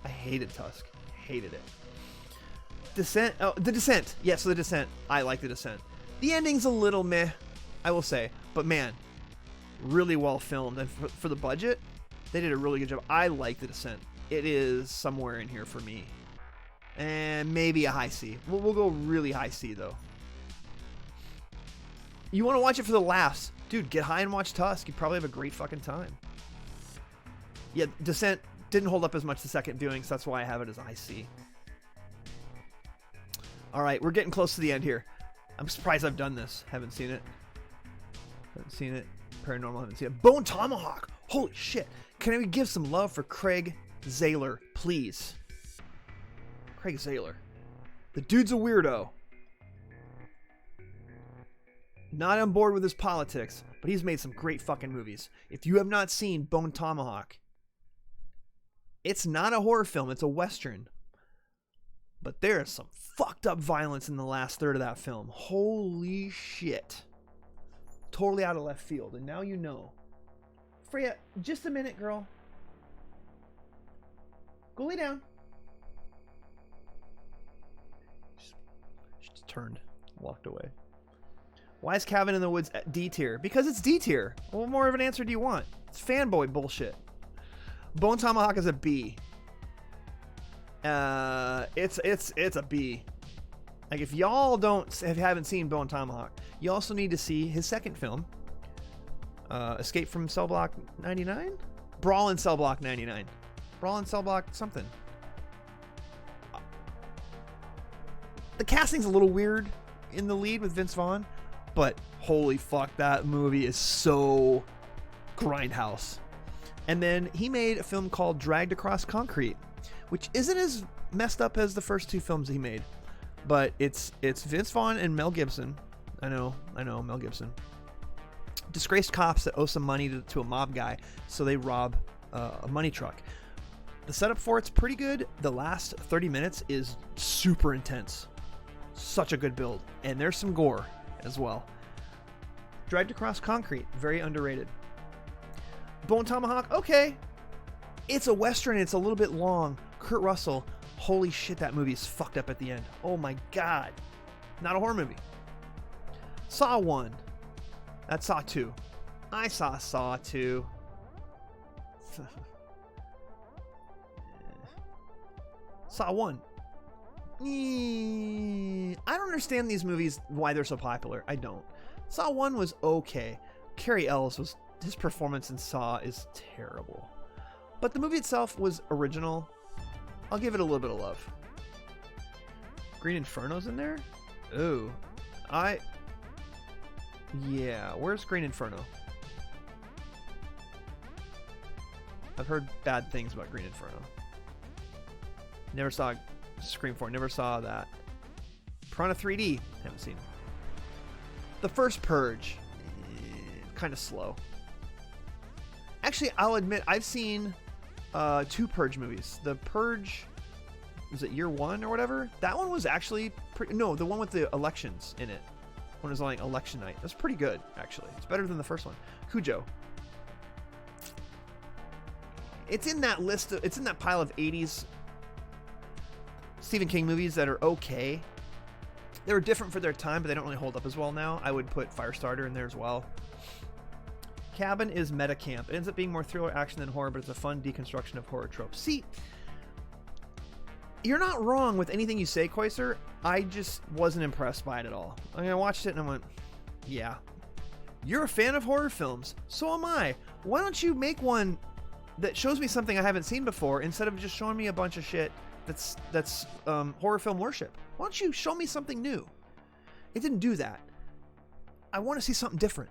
I hated Tusk. Hated it. Descent. Oh, The Descent. Yes, The Descent. I like The Descent. The ending's a little meh, I will say. But man, really well filmed. And for the budget, they did a really good job. I like The Descent. It is somewhere in here for me. And maybe a high C. We'll go really high C, though. You want to watch it for the laughs. Dude, get high and watch Tusk. You'd probably have a great fucking time. Yeah, Descent didn't hold up as much the second viewing, so that's why I have it as a high C. Alright, we're getting close to the end here. I'm surprised I've done this. Haven't seen it. Haven't seen it. Paranormal, haven't seen it. Bone Tomahawk! Holy shit. Can we give some love for Craig Zahler, please? Craig Zahler. The dude's a weirdo. Not on board with his politics, but he's made some great fucking movies. If you have not seen Bone Tomahawk, it's not a horror film, it's a Western. But there is some fucked up violence in the last third of that film. Holy shit. Totally out of left field, and now you know. Freya, just a minute, girl. Go lay down. She just turned, walked away. Why is Cabin in the Woods D tier? Because it's D tier. What more of an answer do you want? It's fanboy bullshit. Bone Tomahawk is a B. It's a B. Like, if y'all haven't seen Bone Tomahawk, you also need to see his second film, Escape from Cell Block 99? Brawl in Cell Block 99. Brawl in Cell Block something. The casting's a little weird in the lead with Vince Vaughn, but holy fuck, that movie is so grindhouse. And then he made a film called Dragged Across Concrete, which isn't as messed up as the first two films he made, but it's Vince Vaughn and Mel Gibson. I know, Mel Gibson. Disgraced cops that owe some money to a mob guy, so they rob a money truck. The setup for it's pretty good. The last 30 minutes is super intense. Such a good build. And there's some gore as well. Dragged Across Concrete, very underrated. Bone Tomahawk, okay. It's a Western, it's a little bit long. Kurt Russell, holy shit, that movie is fucked up at the end. Oh my god. Not a horror movie. Saw 1. That's Saw 2. I saw Saw 2. Saw 1. I don't understand these movies, why they're so popular. I don't. Saw 1 was okay. Cary Ellis his performance in Saw is terrible. But the movie itself was original. I'll give it a little bit of love. Green Inferno's in there? Ooh. Yeah, where's Green Inferno? I've heard bad things about Green Inferno. Never saw Scream 4, never saw that. Piranha 3D, haven't seen. The first Purge, kind of slow. Actually, I'll admit, I've seen 2 Purge movies. The Purge, was it Year 1 or whatever? That one was actually pretty, no, the one with the elections in it. When it was on like election night. That's pretty good, actually. It's better than the first one. Cujo. It's in that list, it's in that pile of 80s Stephen King movies that are okay. They were different for their time, but they don't really hold up as well now. I would put Firestarter in there as well. Cabin is meta camp. It ends up being more thriller action than horror, but it's a fun deconstruction of horror tropes. See, you're not wrong with anything you say, Koiser. I just wasn't impressed by it at all. I mean, I watched it and I went, yeah. You're a fan of horror films. So am I. Why don't you make one that shows me something I haven't seen before instead of just showing me a bunch of shit that's horror film worship? Why don't you show me something new? It didn't do that. I want to see something different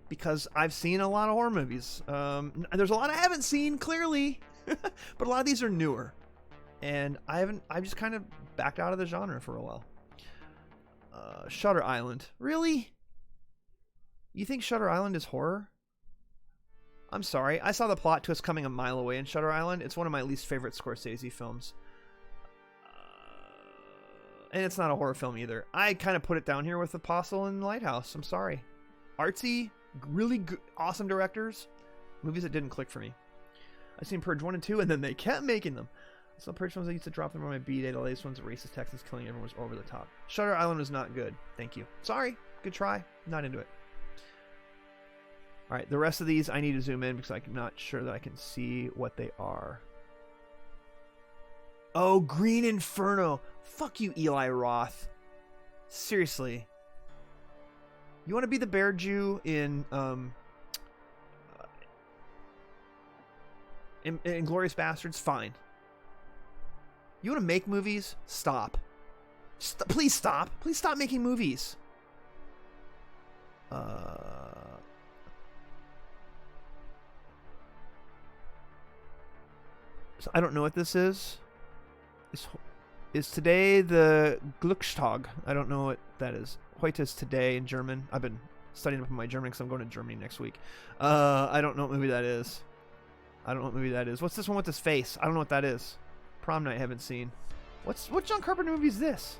because I've seen a lot of horror movies. There's a lot I haven't seen, clearly, but a lot of these are newer. And I've just kind of backed out of the genre for a while. Shutter Island. Really? You think Shutter Island is horror? I'm sorry. I saw the plot twist coming a mile away in Shutter Island. It's one of my least favorite Scorsese films. And it's not a horror film either. I kind of put it down here with Apostle and Lighthouse. I'm sorry. Artsy, really good, awesome directors. Movies that didn't click for me. I've seen Purge 1 and 2, and then they kept making them. So Purge films I used to drop them on my B-Day. The latest ones, racist Texans killing everyone, was over the top. Shutter Island was not good. Thank you. Sorry. Good try. Not into it. Alright, the rest of these I need to zoom in because I'm not sure that I can see what they are. Oh, Green Inferno. Fuck you, Eli Roth. Seriously. You want to be the bear Jew in Inglourious Bastards? Fine. You want to make movies? Stop. Please stop. Please stop making movies. So I don't know what this is. Is today the Glückstag? I don't know what that is. Heute is today in German. I've been studying up on my German because I'm going to Germany next week. I don't know what movie that is. What's this one with his face? I don't know what that is. Prom Night, haven't seen. What John Carpenter movie is this?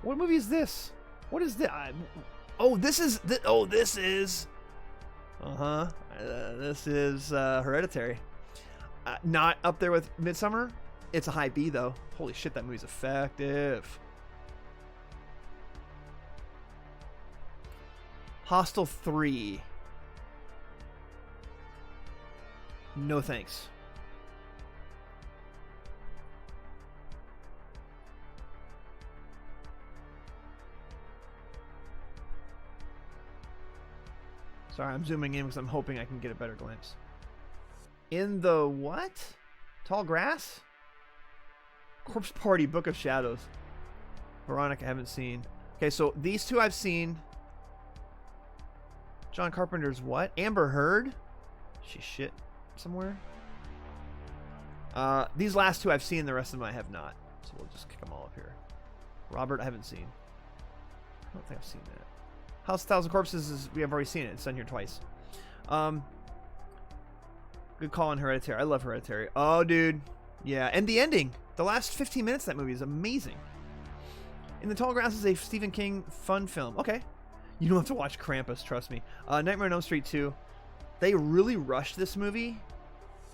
What movie is this? What is this? This is. This is Hereditary. Not up there with Midsommar. It's a high B though. Holy shit, that movie's effective. Hostel 3. No thanks. Sorry, I'm zooming in because I'm hoping I can get a better glimpse. In the what? Tall Grass? Corpse Party, Book of Shadows. Veronica, I haven't seen. Okay, so these two I've seen. John Carpenter's what? Amber Heard? She's shit somewhere. These last two I've seen, the rest of them I have not. So we'll just kick them all up here. Robert, I haven't seen. I don't think I've seen that. House of Thousand Corpses is, we have already seen it. It's done here twice. Good call on Hereditary. I love Hereditary. Oh, dude. Yeah, and the ending. The last 15 minutes of that movie is amazing. In the Tall Grass is a Stephen King fun film. Okay. You don't have to watch Krampus, trust me. Nightmare on Elm Street 2. They really rushed this movie.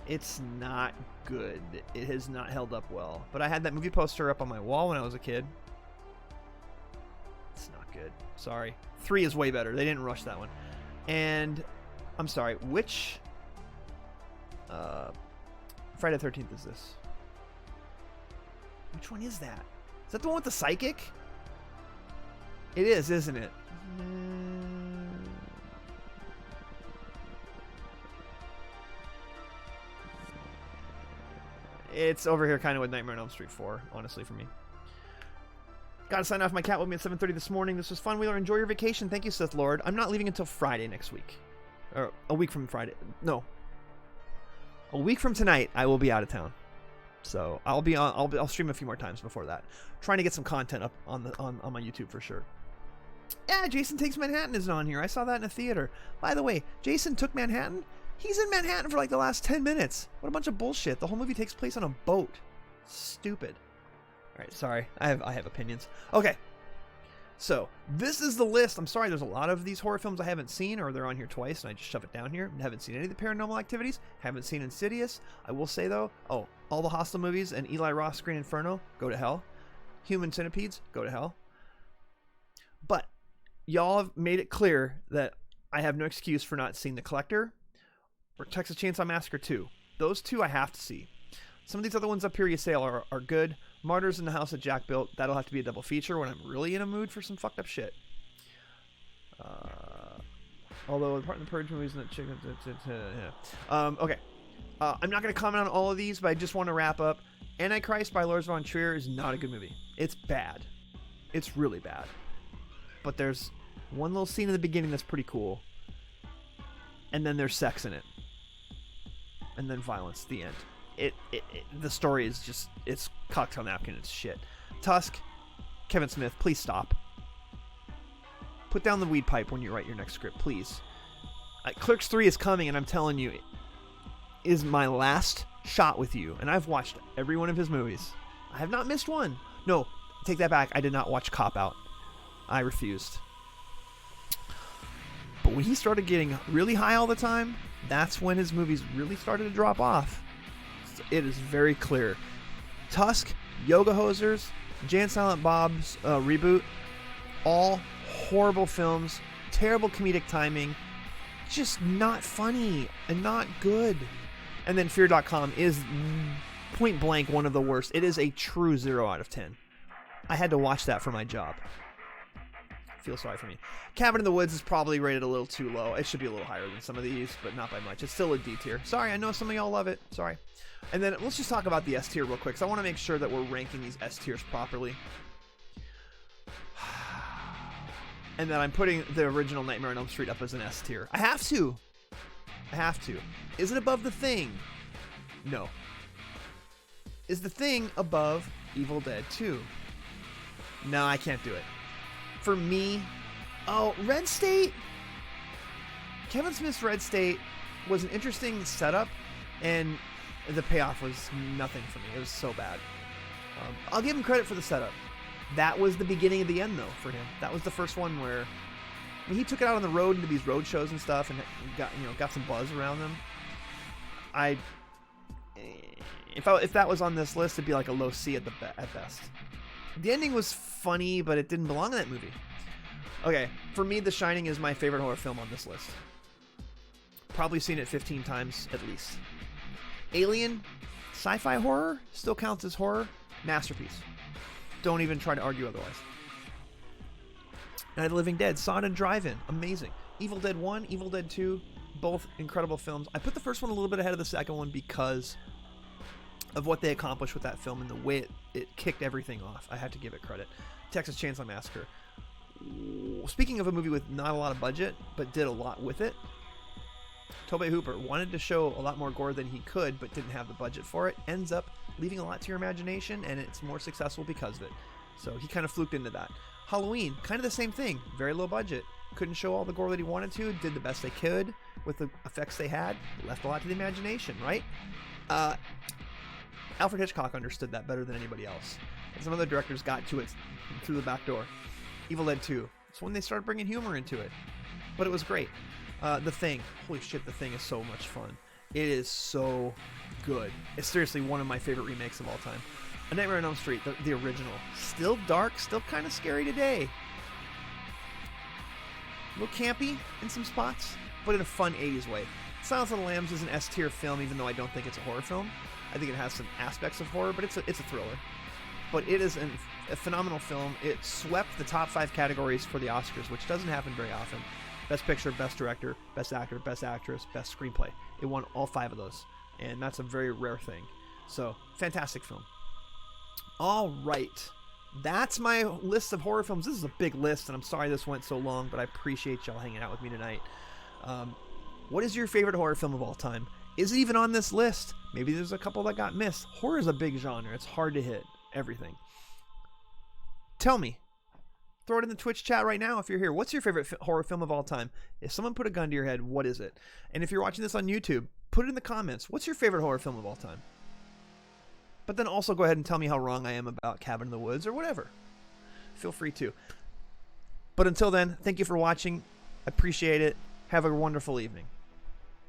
It's not good. It has not held up well. But I had that movie poster up on my wall when I was a kid. It's not good. Sorry. 3 is way better. They didn't rush that one. And I'm sorry. Which Friday the 13th is this? Which one is that? Is that the one with the psychic? It is, isn't it? It's over here kind of with Nightmare on Elm Street 4, honestly, for me. Gotta sign off. My cat woke me at 7:30 this morning. This was fun, Wheeler. Enjoy your vacation. Thank you, Sith Lord. I'm not leaving until Friday next week. Or a week from Friday. No. A week from tonight, I will be out of town. So I'll be on. I'll stream a few more times before that. Trying to get some content up on my YouTube for sure. Yeah, Jason Takes Manhattan is on here. I saw that in a theater. By the way, Jason Took Manhattan. He's in Manhattan for like the last 10 minutes. What a bunch of bullshit. The whole movie takes place on a boat. Stupid. All right, sorry. I have opinions. Okay. So, this is the list. I'm sorry, there's a lot of these horror films I haven't seen, or they're on here twice, and I just shove it down here. Haven't seen any of the Paranormal Activities. Haven't seen Insidious. I will say, though, all the Hostel movies and Eli Roth's Green Inferno, go to hell. Human Centipedes, go to hell. But, y'all have made it clear that I have no excuse for not seeing The Collector or Texas Chainsaw Massacre 2. Those two I have to see. Some of these other ones up here you say are good. Martyrs in the House that Jack built, that'll have to be a double feature when I'm really in a mood for some fucked up shit. Although part of the Purge movies and the chicken. Okay. I'm not going to comment on all of these, but I just want to wrap up. Antichrist by Lars von Trier is not a good movie. It's bad. It's really bad. But there's one little scene in the beginning that's pretty cool. And then there's sex in it. And then violence. The end. The story is just, it's cocktail napkin. It's shit. Tusk, Kevin Smith, please stop. Put down the weed pipe when you write your next script, please. Clerks 3 is coming, and I'm telling you, it is my last shot with you. And I've watched every one of his movies. I have not missed one. No, take that back. I did not watch Cop Out. I refused. But when he started getting really high all the time, that's when his movies really started to drop off. So it is very clear. Tusk, Yoga Hosers, Jay and Silent Bob's reboot, all horrible films, terrible comedic timing, just not funny and not good. And then Fear.com is point blank one of the worst. It is a true 0 out of 10. I had to watch that for my job. Feel sorry for me. Cabin in the Woods is probably rated a little too low. It should be a little higher than some of these, but not by much. It's still a D tier. Sorry, I know some of y'all love it. Sorry. And then let's just talk about the S tier real quick, because I want to make sure that we're ranking these S tiers properly. And then I'm putting the original Nightmare on Elm Street up as an S tier. I have to. Is it above The Thing? No. Is The Thing above Evil Dead 2? No, I can't do it. For me, Red State. Kevin Smith's Red State was an interesting setup, and the payoff was nothing for me. It was so bad. I'll give him credit for the setup. That was the beginning of the end, though, for him. That was the first one where he took it out on the road into these road shows and stuff, and got some buzz around them. If that was on this list, it'd be like a low C at best. The ending was funny, but it didn't belong in that movie. Okay, for me, The Shining is my favorite horror film on this list. Probably seen it 15 times at least. Alien, sci-fi horror, still counts as horror. Masterpiece. Don't even try to argue otherwise. Night of the Living Dead, saw it in drive-in, amazing. Evil Dead 1, Evil Dead 2, both incredible films. I put the first one a little bit ahead of the second one because of what they accomplished with that film and the way it kicked everything off. I have to give it credit. Texas Chainsaw Massacre. Speaking of a movie with not a lot of budget, but did a lot with it, Tobe Hooper wanted to show a lot more gore than he could, but didn't have the budget for it. Ends up leaving a lot to your imagination, and it's more successful because of it. So he kind of fluked into that. Halloween, kind of the same thing. Very low budget. Couldn't show all the gore that he wanted to. Did the best they could with the effects they had. Left a lot to the imagination, right? Alfred Hitchcock understood that better than anybody else. And some other directors got to it through the back door. Evil Dead 2. It's when they started bringing humor into it. But it was great. The Thing. Holy shit, The Thing is so much fun. It is so good. It's seriously one of my favorite remakes of all time. A Nightmare on Elm Street, the original. Still dark, still kind of scary today. A little campy in some spots, but in a fun 80s way. Silence of the Lambs is an S-tier film, even though I don't think it's a horror film. I think it has some aspects of horror, but it's a thriller. But it is a phenomenal film. It swept the top 5 categories for the Oscars, which doesn't happen very often. Best Picture, Best Director, Best Actor, Best Actress, Best Screenplay. It won all 5 of those, and that's a very rare thing. So, fantastic film. All right. That's my list of horror films. This is a big list, and I'm sorry this went so long, but I appreciate y'all hanging out with me tonight. What is your favorite horror film of all time? Is it even on this list? Maybe there's a couple that got missed. Horror is a big genre. It's hard to hit everything. Tell me. Throw it in the Twitch chat right now if you're here. What's your favorite horror film of all time? If someone put a gun to your head, what is it? And if you're watching this on YouTube, put it in the comments. What's your favorite horror film of all time? But then also go ahead and tell me how wrong I am about Cabin in the Woods or whatever. Feel free to. But until then, thank you for watching. I appreciate it. Have a wonderful evening.